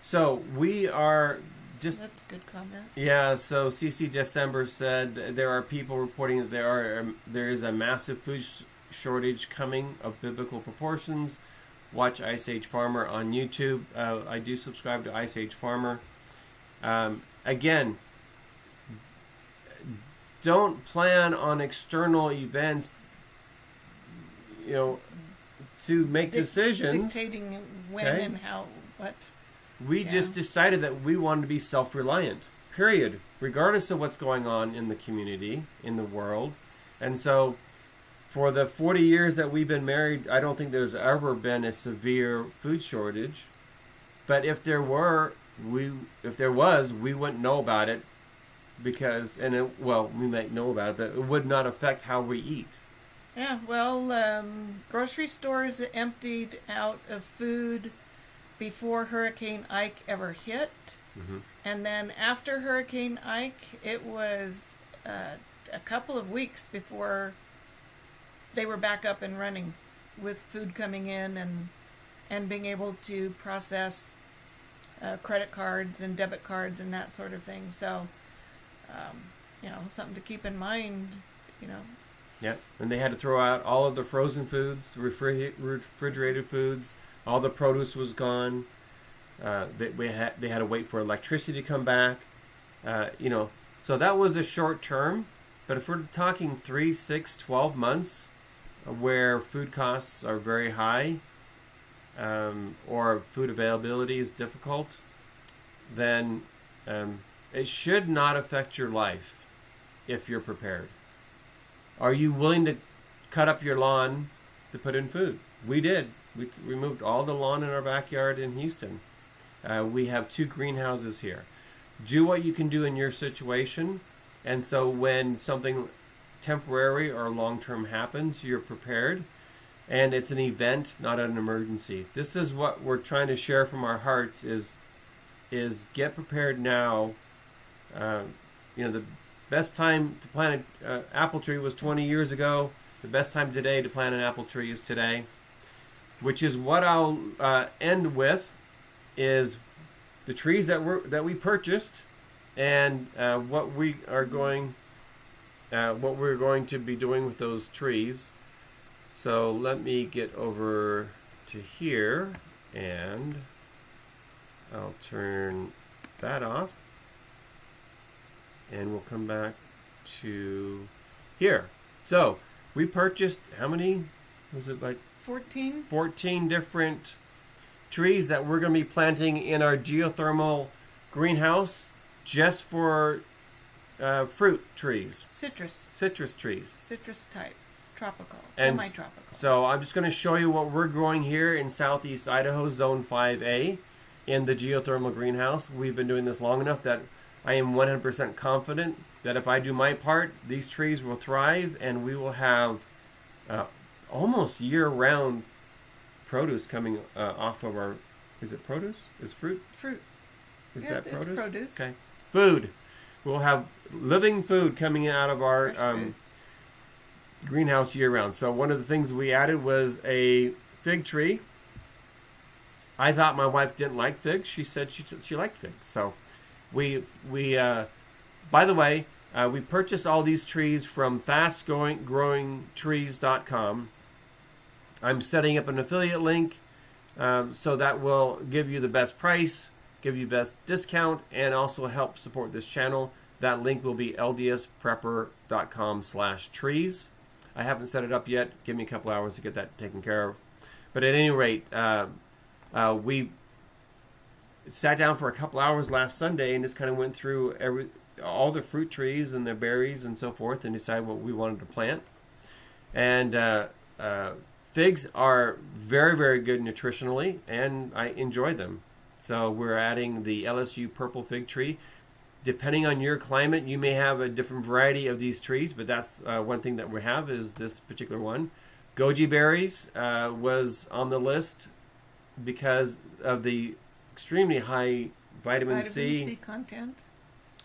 so we are just... That's a good comment. Yeah, so CC December said there are people reporting that there is a massive food shortage coming of biblical proportions. Watch Ice Age Farmer on YouTube. I do subscribe to Ice Age Farmer. Again, don't plan on external events, to make decisions. Dictating when and how, what. We just decided that we wanted to be self-reliant, period. regardless of what's going on in the community, in the world. And so for the 40 years that we've been married, I don't think there's ever been a severe food shortage. But if there was, we wouldn't know about it because, we might know about it, but it would not affect how we eat. Yeah, well, grocery stores emptied out of food before Hurricane Ike ever hit. Mm-hmm. And then after Hurricane Ike, it was a couple of weeks before they were back up and running with food coming in and being able to process credit cards and debit cards and that sort of thing. So, something to keep in mind, Yeah, and they had to throw out all of the frozen foods, refrigerated foods. All the produce was gone. They had to wait for electricity to come back. So that was a short term. But if we're talking 3, 6, 12 months, where food costs are very high, or food availability is difficult, then it should not affect your life if you're prepared. Are you willing to cut up your lawn to put in food? We did. We removed all the lawn in our backyard in Houston. We have 2 greenhouses here. Do what you can do in your situation. And so when something temporary or long-term happens, you're prepared. And it's an event, not an emergency. This is what we're trying to share from our hearts is get prepared now. The best time to plant an apple tree was 20 years ago. The best time today to plant an apple tree is today. Which is what I'll end with, is the trees that we purchased, and what we're going to be doing with those trees. So let me get over to here, and I'll turn that off, and we'll come back to here. So we purchased, how many? Was it like 14 different trees that we're going to be planting in our geothermal greenhouse just for fruit trees. Citrus trees. Citrus type. Tropical. And semi-tropical. So I'm just going to show you what we're growing here in southeast Idaho, Zone 5A, in the geothermal greenhouse. We've been doing this long enough that I am 100% confident that if I do my part, these trees will thrive and we will have almost year-round produce coming off of our... Is it produce? Is fruit? Fruit. Is that produce? It's produce. Okay. Food. We'll have living food coming out of our greenhouse year-round. So one of the things we added was a fig tree. I thought my wife didn't like figs. She said she liked figs. So we by the way, we purchased all these trees from fastgrowingtrees.com. I'm setting up an affiliate link so that will give you the best price, give you best discount, and also help support this channel. That link will be ldsprepper.com/trees. I haven't set it up yet. Give me a couple hours to get that taken care of. But at any rate, we sat down for a couple hours last Sunday and just kind of went through all the fruit trees and the berries and so forth and decided what we wanted to plant. And figs are very, very good nutritionally, and I enjoy them. So we're adding the LSU purple fig tree. Depending on your climate, you may have a different variety of these trees, but that's one thing that we have is this particular one. Goji berries was on the list because of the extremely high vitamin C content.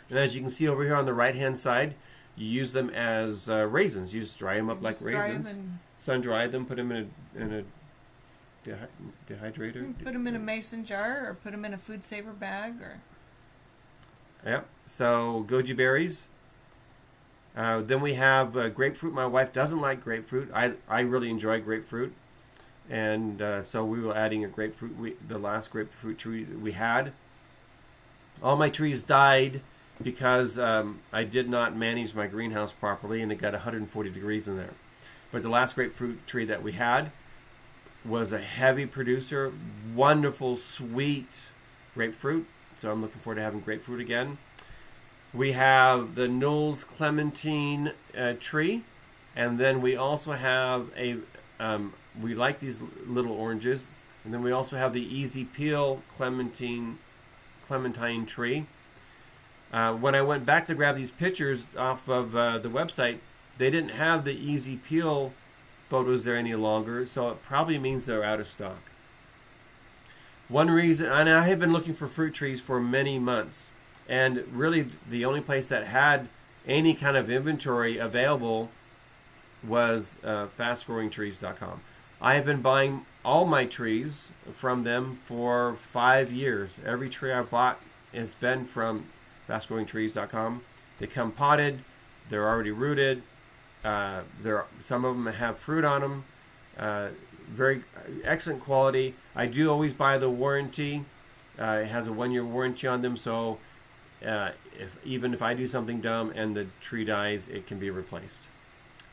And as you can see over here on the right-hand side, you use them as raisins. You just dry them up like raisins. Sun-dry them, put them in a dehydrator. Put them in a mason jar or put them in a food saver bag. Yeah, so goji berries. Then we have grapefruit. My wife doesn't like grapefruit. I really enjoy grapefruit. And so we were adding a grapefruit. The last grapefruit tree we had. All my trees died because I did not manage my greenhouse properly, and it got 140 degrees in there. But the last grapefruit tree that we had was a heavy producer, wonderful, sweet grapefruit. So I'm looking forward to having grapefruit again. We have the Knowles Clementine tree, and then we also have we like these little oranges, and then we also have the Easy Peel Clementine tree. When I went back to grab these pictures off of the website, they didn't have the Easy Peel photos there any longer, so it probably means they're out of stock. One reason, and I have been looking for fruit trees for many months, and really the only place that had any kind of inventory available was fastgrowingtrees.com. I have been buying all my trees from them for 5 years. Every tree I've bought has been from fastgrowingtrees.com. They come potted, they're already rooted, some of them have fruit on them, very excellent quality. I do always buy the warranty. It has a 1-year warranty on them, so even if I do something dumb and the tree dies, it can be replaced.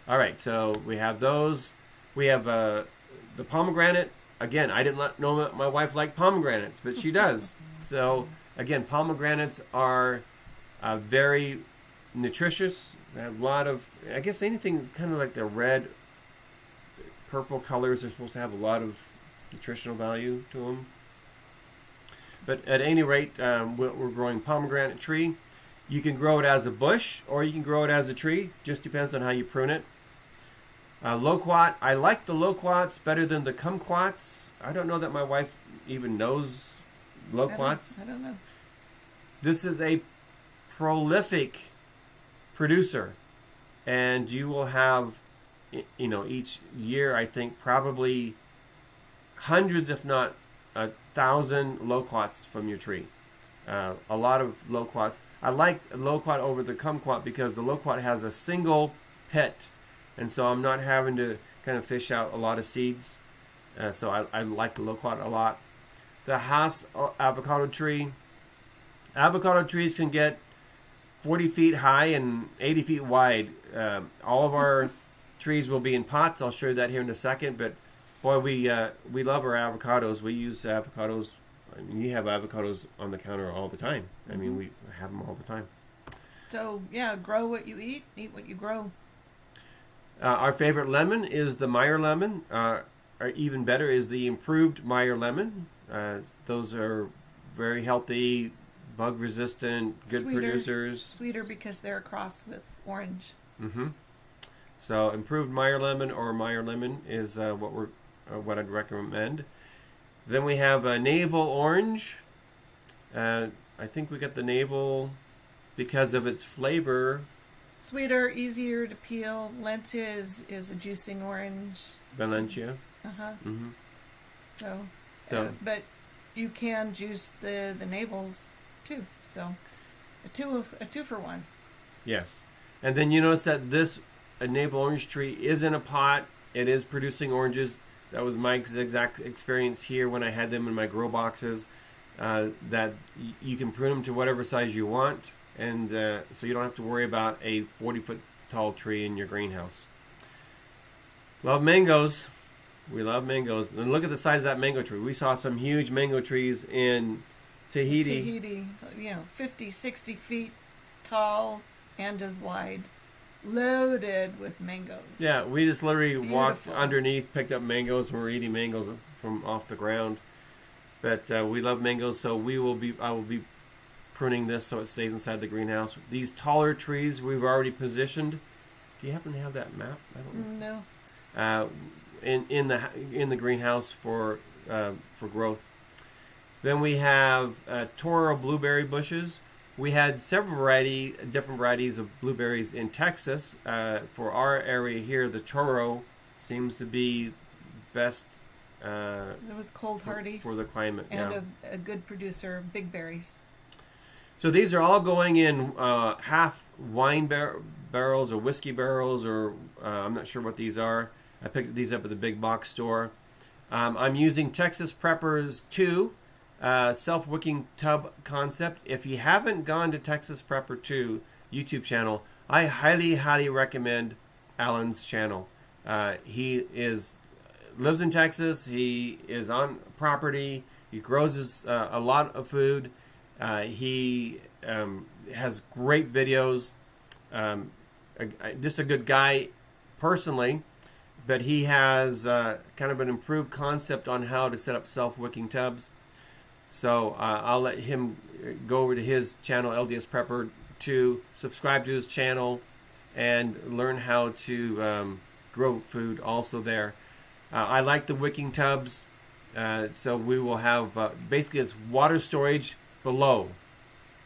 All right, so we have those. We have the pomegranate. Again, I didn't know that my wife liked pomegranates, but she does. So again, pomegranates are very nutritious. They have a lot of, I guess anything kind of like the red, purple colors are supposed to have a lot of nutritional value to them. But at any rate, we're growing pomegranate tree. You can grow it as a bush or you can grow it as a tree. Just depends on how you prune it. Loquat. I like the loquats better than the kumquats. I don't know that my wife even knows loquats. I don't know. This is a prolific producer, and you will have, each year, I think, probably hundreds, if not 1,000 loquats from your tree. A lot of loquats. I like loquat over the kumquat because the loquat has a single pit, and so I'm not having to kind of fish out a lot of seeds. So I like the loquat a lot. The Haas avocado tree. Avocado trees can get 40 feet high and 80 feet wide. All of our trees will be in pots. I'll show you that here in a second. But boy, we love our avocados. We use avocados. I mean, you have avocados on the counter all the time. I mean, we have them all the time. So yeah, grow what you eat what you grow. Our favorite lemon is the Meyer lemon. Or even better is the improved Meyer lemon. Those are very healthy, bug resistant, good producers. Sweeter because they're a cross with orange. Mm-hmm. So improved Meyer lemon or Meyer lemon is what I'd recommend. Then we have navel orange. I think we got the navel because of its flavor. Sweeter, easier to peel. Lentia is a juicing orange. Valencia. Mm-hmm. So but you can juice the navels too. So a two for one. Yes. And then you notice that this navel orange tree is in a pot. It is producing oranges. That was my exact experience here when I had them in my grow boxes. That you can prune them to whatever size you want, and so you don't have to worry about a 40-foot tall tree in your greenhouse. Love mangoes. We love mangoes. And look at the size of that mango tree. We saw some huge mango trees in Tahiti. 50, 60 feet tall and as wide. Loaded with mangoes. Yeah, we just literally walked underneath, picked up mangoes, and we're eating mangoes from off the ground. But we love mangoes, so I will be pruning this so it stays inside the greenhouse. These taller trees we've already positioned. Do you happen to have that map? I don't know. No. In the greenhouse for growth. Then we have Toro blueberry bushes. We had several different varieties of blueberries in Texas. For our area here, the Toro seems to be best. It was cold hardy for the climate, and a good producer of big berries. So these are all going in half wine barrels or whiskey barrels, or I'm not sure what these are. I picked these up at the big box store. I'm using Texas Preppers 2. Self-wicking tub concept. If you haven't gone to Texas Prepper 2 YouTube channel, I highly recommend Alan's channel. He lives in Texas. He is on property. He grows a lot of food, He has great videos. Just a good guy personally, but he has kind of an improved concept on how to set up self-wicking tubs. So I'll let him go over to his channel, LDS Prepper, to subscribe to his channel and learn how to grow food also there. I like the wicking tubs, so we will have basically it's water storage below.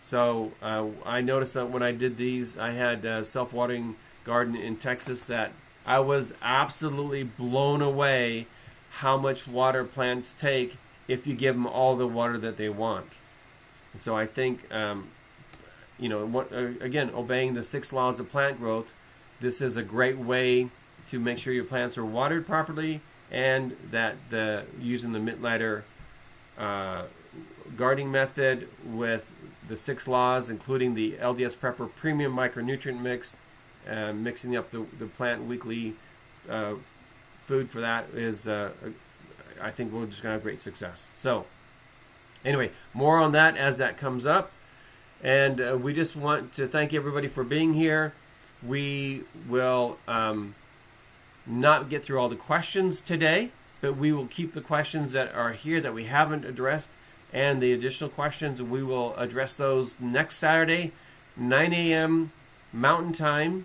So I noticed that when I did these, I had a self-watering garden in Texas that I was absolutely blown away how much water plants take if you give them all the water that they want. And so I think, again, obeying the 6 laws of plant growth, this is a great way to make sure your plants are watered properly, and that using the Mittleiter gardening method with the 6 laws, including the LDS Prepper Premium Micronutrient Mix, mixing up the plant weekly food for that is, I think we're just going to have great success. So, anyway, more on that as that comes up. And we just want to thank everybody for being here. We will not get through all the questions today, but we will keep the questions that are here that we haven't addressed and the additional questions. We will address those next Saturday, 9 a.m. Mountain Time.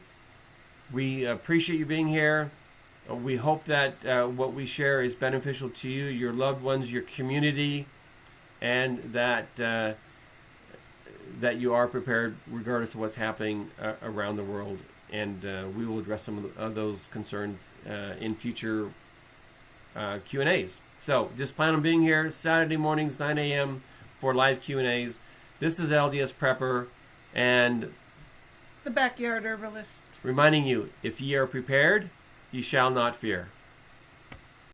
We appreciate you being here. We hope that what we share is beneficial to you, your loved ones, your community, and that you are prepared regardless of what's happening around the world. And we will address some of those concerns in future Q&As. So just plan on being here Saturday mornings, 9 a.m. for live Q&As. This is LDS Prepper, and the Backyard Herbalist, reminding you, if ye are prepared, ye shall not fear.